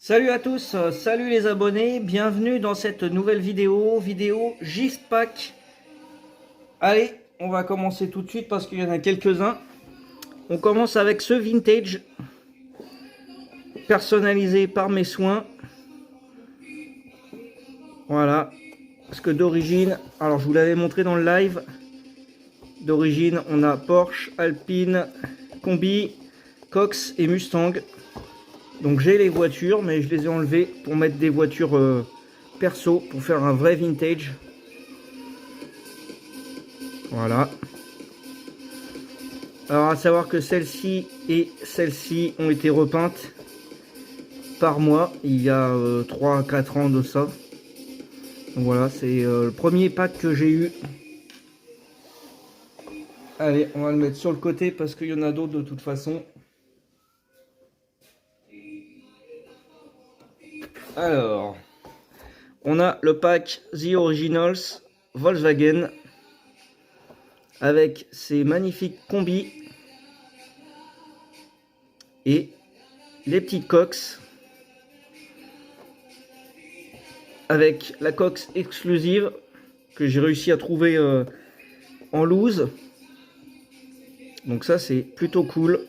Salut à tous, salut les abonnés, bienvenue dans cette nouvelle vidéo Gift Pack. Allez, on va commencer tout de suite parce qu'il y en a quelques-uns. On commence avec ce vintage, personnalisé par mes soins. Voilà, parce que d'origine, alors je vous l'avais montré dans le live, d'origine on a Porsche, Alpine, Combi, Cox et Mustang. Donc j'ai les voitures, mais je les ai enlevées pour mettre des voitures perso, pour faire un vrai vintage. Voilà. Alors à savoir que celle-ci et celle-ci ont été repeintes par moi il y a 3 à 4 ans de ça. Donc voilà, c'est le premier pack que j'ai eu. Allez, on va le mettre sur le côté parce qu'il y en a d'autres de toute façon. Alors, on a le pack The Originals Volkswagen avec ces magnifiques combis et les petites Cox avec la Cox exclusive que j'ai réussi à trouver en loose. Donc ça c'est plutôt cool.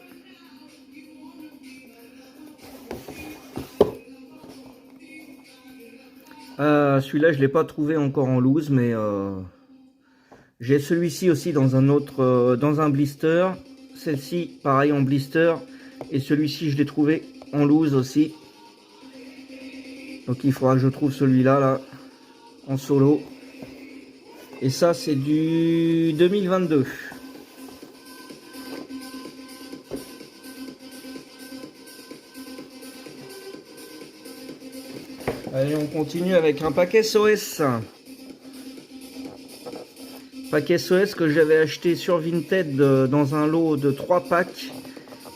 Celui-là je l'ai pas trouvé encore en loose, mais j'ai celui-ci aussi dans un autre, dans un blister. Celle-ci pareil en blister. Et celui-ci je l'ai trouvé en loose aussi. Donc il faudra que je trouve celui-là là, en solo. Et ça c'est du 2022. Allez, on continue avec un paquet SOS. Paquet SOS que j'avais acheté sur Vinted dans un lot de 3 packs.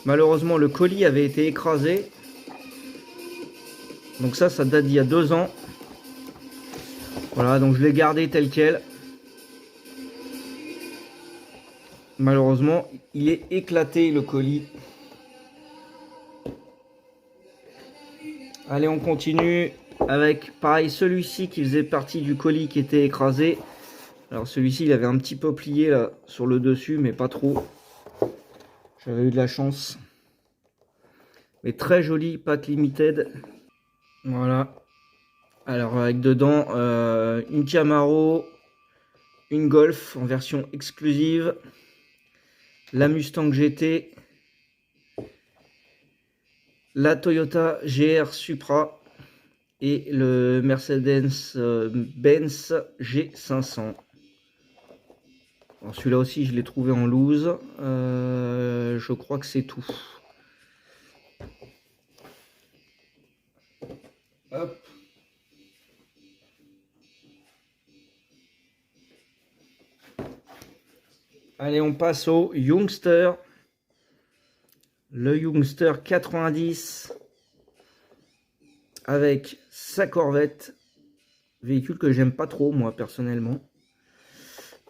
Malheureusement, le colis avait été écrasé. Donc ça date d'il y a 2 ans. Voilà, donc je l'ai gardé tel quel. Malheureusement, il est éclaté le colis. Allez, on continue avec, pareil, celui-ci qui faisait partie du colis qui était écrasé. Alors celui-ci, il avait un petit peu plié là sur le dessus, mais pas trop. J'avais eu de la chance. Mais très joli pack limited. Voilà. Alors avec dedans une Camaro, une Golf en version exclusive, la Mustang GT, la Toyota GR Supra et le Mercedes Benz G500. Alors celui-là aussi je l'ai trouvé en loose. Je crois que c'est tout. Hop. Allez, on passe au Youngster. Le Youngster 90 avec sa Corvette. Véhicule que j'aime pas trop moi personnellement.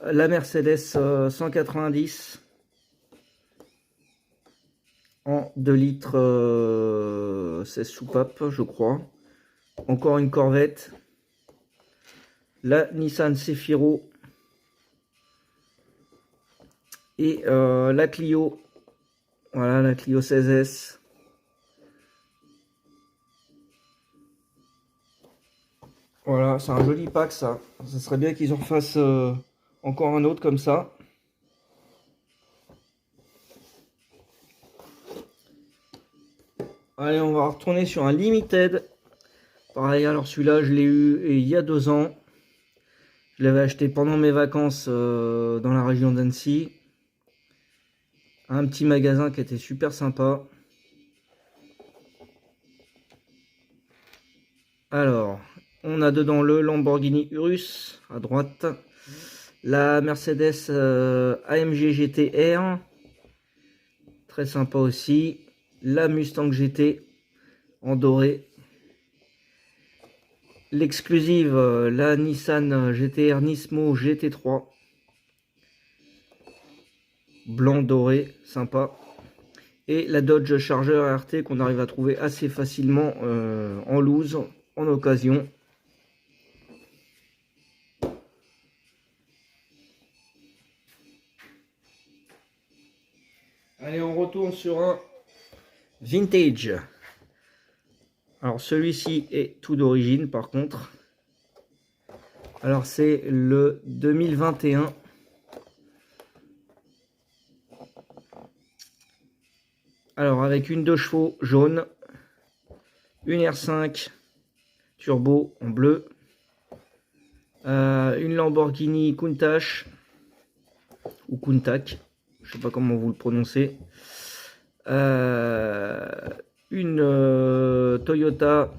La Mercedes 190 en 2 litres 16 soupapes je crois. Encore une Corvette. La Nissan Cefiro. Et la Clio. Voilà, la Clio 16S. Voilà, c'est un joli pack ça. Ça serait bien qu'ils en fassent encore un autre comme ça. Allez, on va retourner sur un Limited. Pareil, alors celui-là, je l'ai eu il y a 2 ans. Je l'avais acheté pendant mes vacances dans la région d'Annecy. Un petit magasin qui était super sympa. Alors, on a dedans le Lamborghini Urus à droite. La Mercedes AMG GT R. Très sympa aussi. La Mustang GT en doré. L'exclusive, la Nissan GT-R Nismo GT3. Blanc doré, sympa. Et la Dodge Charger RT qu'on arrive à trouver assez facilement en loose, en occasion. Allez, on retourne sur un vintage. Alors celui-ci est tout d'origine par contre. Alors c'est le 2021. Alors avec une 2 chevaux jaune, une R5 turbo en bleu, une Lamborghini Countach ou Countach, je sais pas comment vous le prononcez, une Toyota,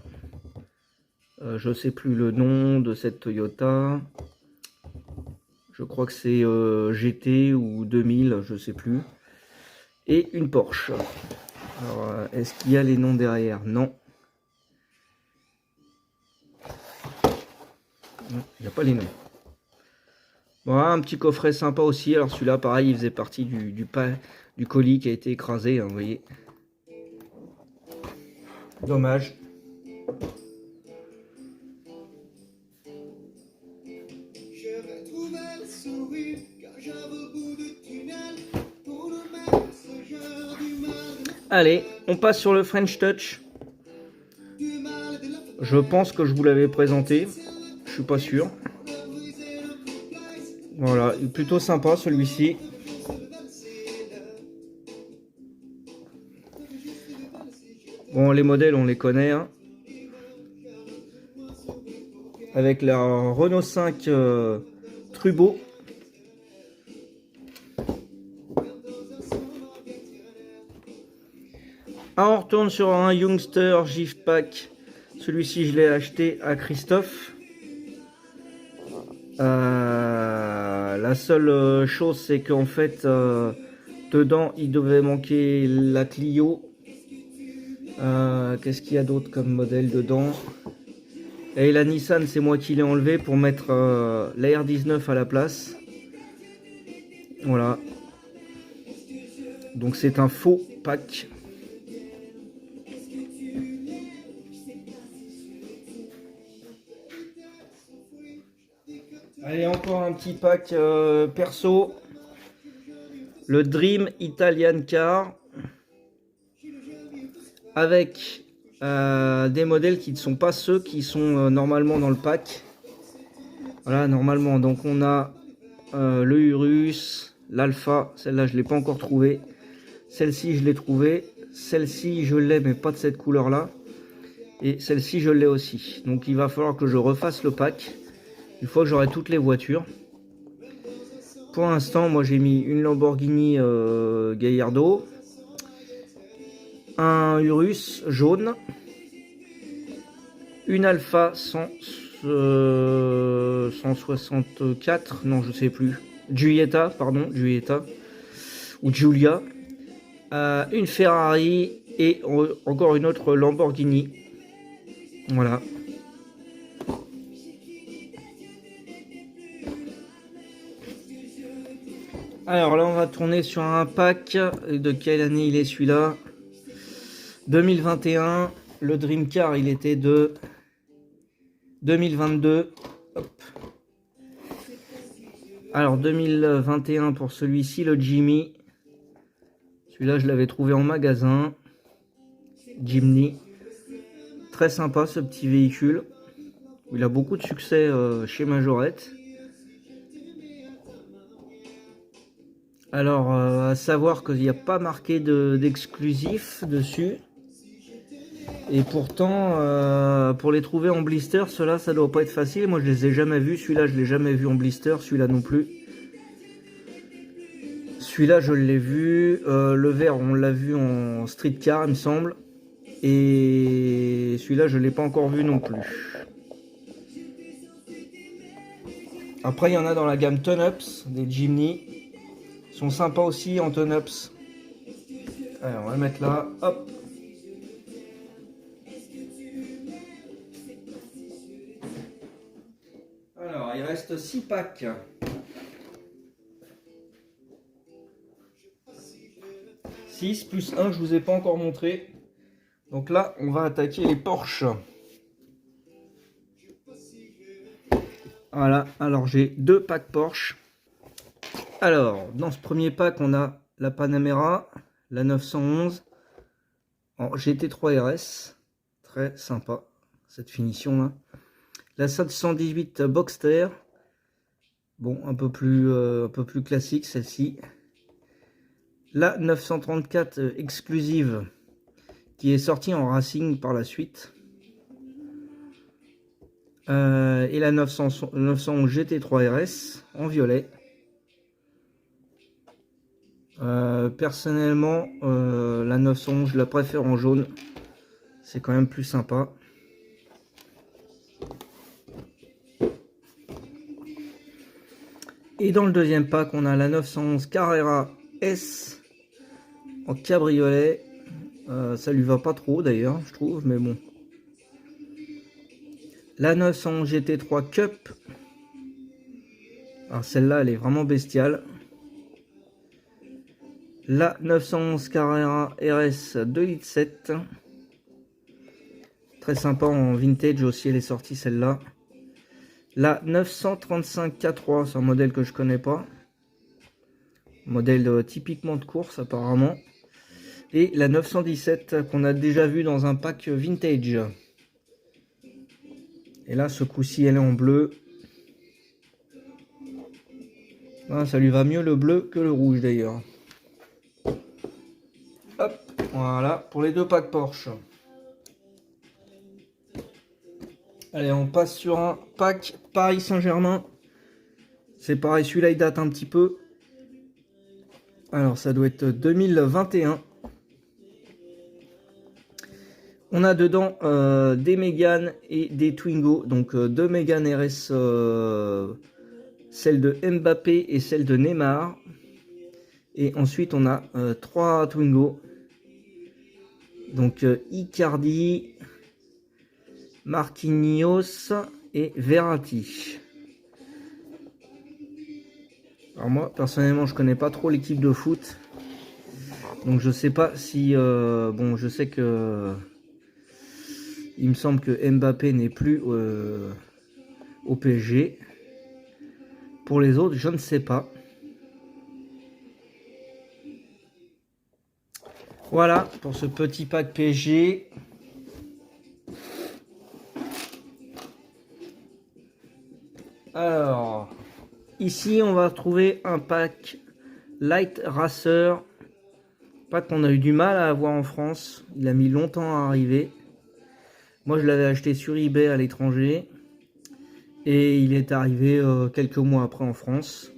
je sais plus le nom de cette Toyota, je crois que c'est GT ou 2000, je sais plus, et une Porsche. Alors est-ce qu'il y a les noms derrière? Non. Il n'y a pas les noms. Voilà, un petit coffret sympa aussi. Alors celui-là, pareil, il faisait partie du colis qui a été écrasé, hein, vous voyez. Dommage. Allez, on passe sur le French Touch. Je pense que je vous l'avais présenté. Je suis pas sûr. Voilà, il est plutôt sympa celui-ci. Bon, les modèles, on les connaît. Hein. Avec la Renault 5 Turbo. Alors, on retourne sur un Youngster Gift Pack. Celui-ci, je l'ai acheté à Christophe. La seule chose, c'est qu'en fait, dedans, il devait manquer la Clio. Qu'est-ce qu'il y a d'autre comme modèle dedans? Et la Nissan, c'est moi qui l'ai enlevé pour mettre la R19 à la place. Voilà. Donc c'est un faux pack. Allez, encore un petit pack perso. Le Dream Italian Car. Avec des modèles qui ne sont pas ceux qui sont normalement dans le pack. Voilà, normalement. Donc on a le Urus, l'Alpha. Celle-là, je ne l'ai pas encore trouvée. Celle-ci, je l'ai trouvée. Celle-ci, je l'ai, mais pas de cette couleur-là. Et celle-ci, je l'ai aussi. Donc il va falloir que je refasse le pack. Une fois que j'aurai toutes les voitures. Pour l'instant, moi j'ai mis une Lamborghini Gallardo, un Urus jaune, une Alpha 164, non je sais plus, Giulietta, pardon, Giulietta, ou Giulia, une Ferrari et encore une autre Lamborghini. Voilà. Alors là, on va tourner sur un pack. De quelle année il est celui-là? 2021. Le Dream Car, il était de 2022. Hop. Alors 2021 pour celui-ci, le Jimmy. Celui-là, je l'avais trouvé en magasin. Jimny. Très sympa ce petit véhicule. Il a beaucoup de succès chez Majorette. Alors, à savoir qu'il n'y a pas marqué d'exclusif dessus. Et pourtant, pour les trouver en blister, ceux-là, ça doit pas être facile. Moi, je les ai jamais vus. Celui-là, je l'ai jamais vu en blister. Celui-là non plus. Celui-là, je l'ai vu. Le vert, on l'a vu en street car, il me semble. Et celui-là, je l'ai pas encore vu non plus. Après, il y en a dans la gamme Ton-Ups, des Jimny. Ils sont sympas aussi en Ton-Ups. Allez, on va le mettre là. Hop. Alors, il reste 6 packs. 6 plus 1 que je vous ai pas encore montré. Donc là, on va attaquer les Porsche. Voilà, alors j'ai 2 packs Porsche. Alors, dans ce premier pack, on a la Panamera, la 911 en GT3 RS. Très sympa, cette finition-là. La 718 Boxster. Bon, un peu plus classique, celle-ci. La 934 exclusive, qui est sortie en Racing par la suite. Et la 911 GT3 RS en violet. Personnellement, la 911 je la préfère en jaune, c'est quand même plus sympa. Et dans le deuxième pack, on a la 911 Carrera S en cabriolet. Ça lui va pas trop d'ailleurs, je trouve, mais bon. La 911 GT3 Cup. Alors celle-là, elle est vraiment bestiale. La 911 Carrera RS 2,7 litres. Très sympa en vintage aussi, elle est sortie celle-là. La 935 K3, c'est un modèle que je connais pas. Modèle typiquement de course apparemment. Et la 917 qu'on a déjà vu dans un pack vintage. Et là, ce coup-ci, elle est en bleu. Ah, ça lui va mieux le bleu que le rouge d'ailleurs. Hop, voilà, pour les 2 packs Porsche. Allez, on passe sur un pack Paris Saint-Germain. C'est pareil, celui-là il date un petit peu. Alors ça doit être 2021. On a dedans des Mégane et des Twingo. Donc 2 Mégane RS, celle de Mbappé et celle de Neymar. Et ensuite on a 3 Twingo. Donc Icardi, Marquinhos et Verratti. Alors moi personnellement je connais pas trop l'équipe de foot, donc je sais pas si bon, je sais que il me semble que Mbappé n'est plus au PSG. Pour les autres je ne sais pas. Voilà pour ce petit pack PSG. Alors ici on va trouver un pack Light Racer, pack qu'on a eu du mal à avoir en France, il a mis longtemps à arriver. Moi je l'avais acheté sur eBay à l'étranger et il est arrivé quelques mois après en France,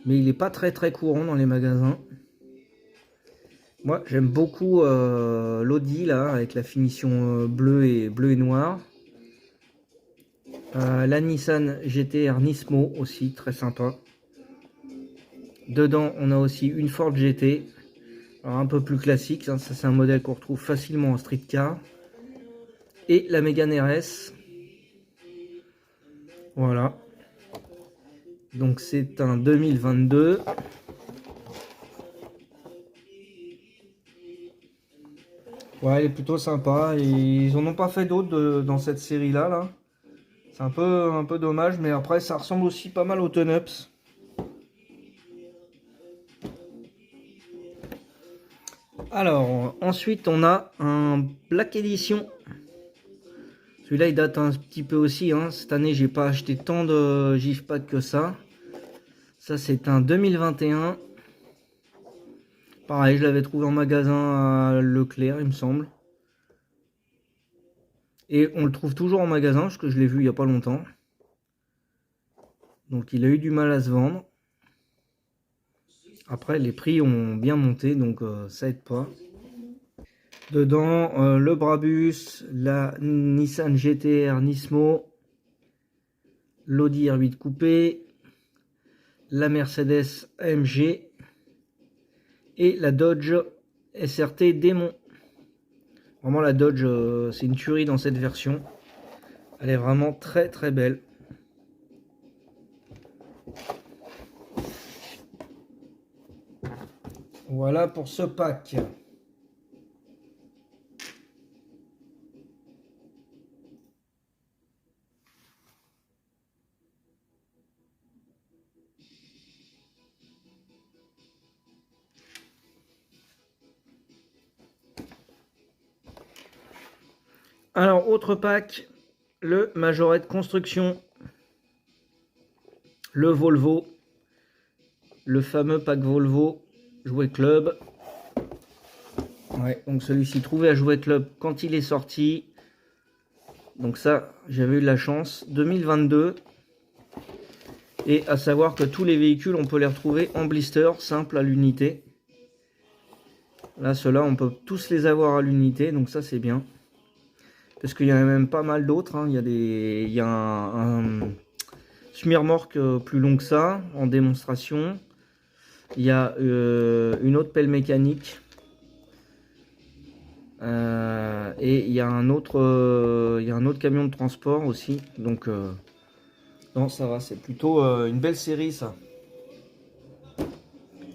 mais il n'est pas très courant dans les magasins. Moi j'aime beaucoup l'Audi là avec la finition bleu et noir. La Nissan GT-R Nismo aussi très sympa. Dedans on a aussi une Ford GT, alors un peu plus classique, hein, ça c'est un modèle qu'on retrouve facilement en street car. Et la Mégane RS. Voilà. Donc c'est un 2022. Ouais, il est plutôt sympa. Et ils en ont pas fait d'autres dans cette série là. C'est un peu dommage, mais après ça ressemble aussi pas mal au Ton-Ups. Alors ensuite on a un Black Edition. Celui-là il date un petit peu aussi, hein. Cette année j'ai pas acheté tant de GIF pack que ça. Ça c'est un 2021. Pareil, je l'avais trouvé en magasin à Leclerc il me semble. Et on le trouve toujours en magasin parce que je l'ai vu il n'y a pas longtemps. Donc il a eu du mal à se vendre. Après les prix ont bien monté, donc ça aide pas. Dedans le Brabus, la Nissan GT-R Nismo, l'Audi R8 Coupé, la Mercedes AMG et la Dodge SRT Démon. Vraiment la Dodge c'est une tuerie dans cette version. Elle est vraiment très belle. Voilà pour ce pack. Alors, autre pack, le Majorette Construction, le Volvo, le fameux pack Volvo Jouet Club. Ouais, donc celui-ci trouvé à Jouet Club quand il est sorti. Donc ça, j'avais eu de la chance. 2022. Et à savoir que tous les véhicules, on peut les retrouver en blister, simple à l'unité. Là, ceux-là, on peut tous les avoir à l'unité, donc ça c'est bien. Parce qu'il y en a même pas mal d'autres. Hein. Il y a un semi-remorque plus long que ça, en démonstration. Il y a une autre pelle mécanique. Et il y a un autre camion de transport aussi. Donc, non, ça va, c'est plutôt une belle série, ça.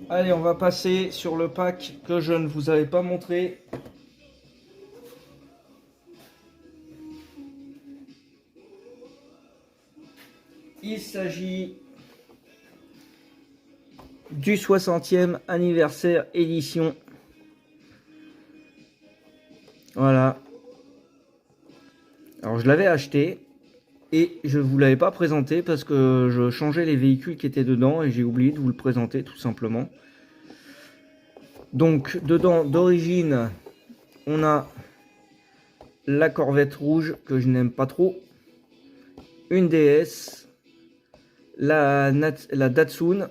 Allez, on va passer sur le pack que je ne vous avais pas montré. Il s'agit du 60e anniversaire édition. Voilà. Alors je l'avais acheté et je ne vous l'avais pas présenté parce que je changeais les véhicules qui étaient dedans et j'ai oublié de vous le présenter tout simplement. Donc dedans d'origine, on a la Corvette rouge que je n'aime pas trop, une DS, la Datsun,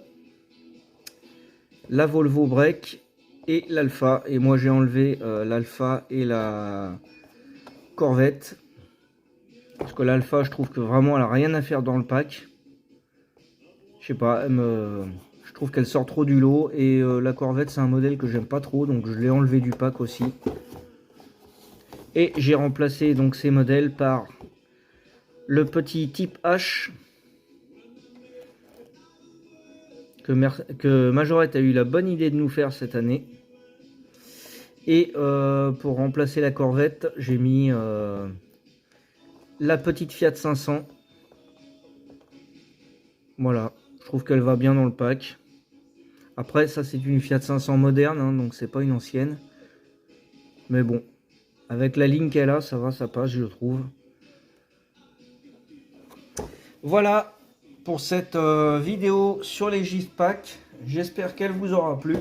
la Volvo Break et l'Alpha. Et moi j'ai enlevé l'Alpha et la Corvette. Parce que l'Alpha, je trouve que vraiment elle a rien à faire dans le pack. Je sais pas, je trouve qu'elle sort trop du lot. Et la Corvette, c'est un modèle que j'aime pas trop. Donc je l'ai enlevé du pack aussi. Et j'ai remplacé donc ces modèles par le petit Type H. Que Majorette a eu la bonne idée de nous faire cette année. Et pour remplacer la Corvette, j'ai mis la petite Fiat 500. Voilà, je trouve qu'elle va bien dans le pack. Après, ça c'est une Fiat 500 moderne, hein, donc c'est pas une ancienne. Mais bon, avec la ligne qu'elle a, ça va, ça passe, je trouve. Voilà pour cette vidéo sur les Gift Pack. J'espère qu'elle vous aura plu.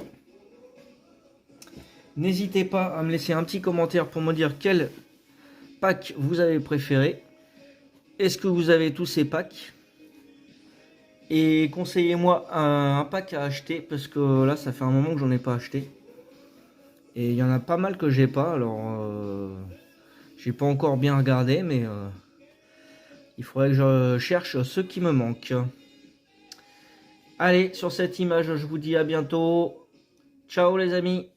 N'hésitez pas à me laisser un petit commentaire pour me dire quel pack vous avez préféré. Est-ce que vous avez tous ces packs? Et conseillez-moi un pack à acheter parce que là ça fait un moment que j'en ai pas acheté. Et il y en a pas mal que j'ai pas, alors j'ai pas encore bien regardé, mais il faudrait que je cherche ceux qui me manquent. Allez, sur cette image, je vous dis à bientôt. Ciao les amis.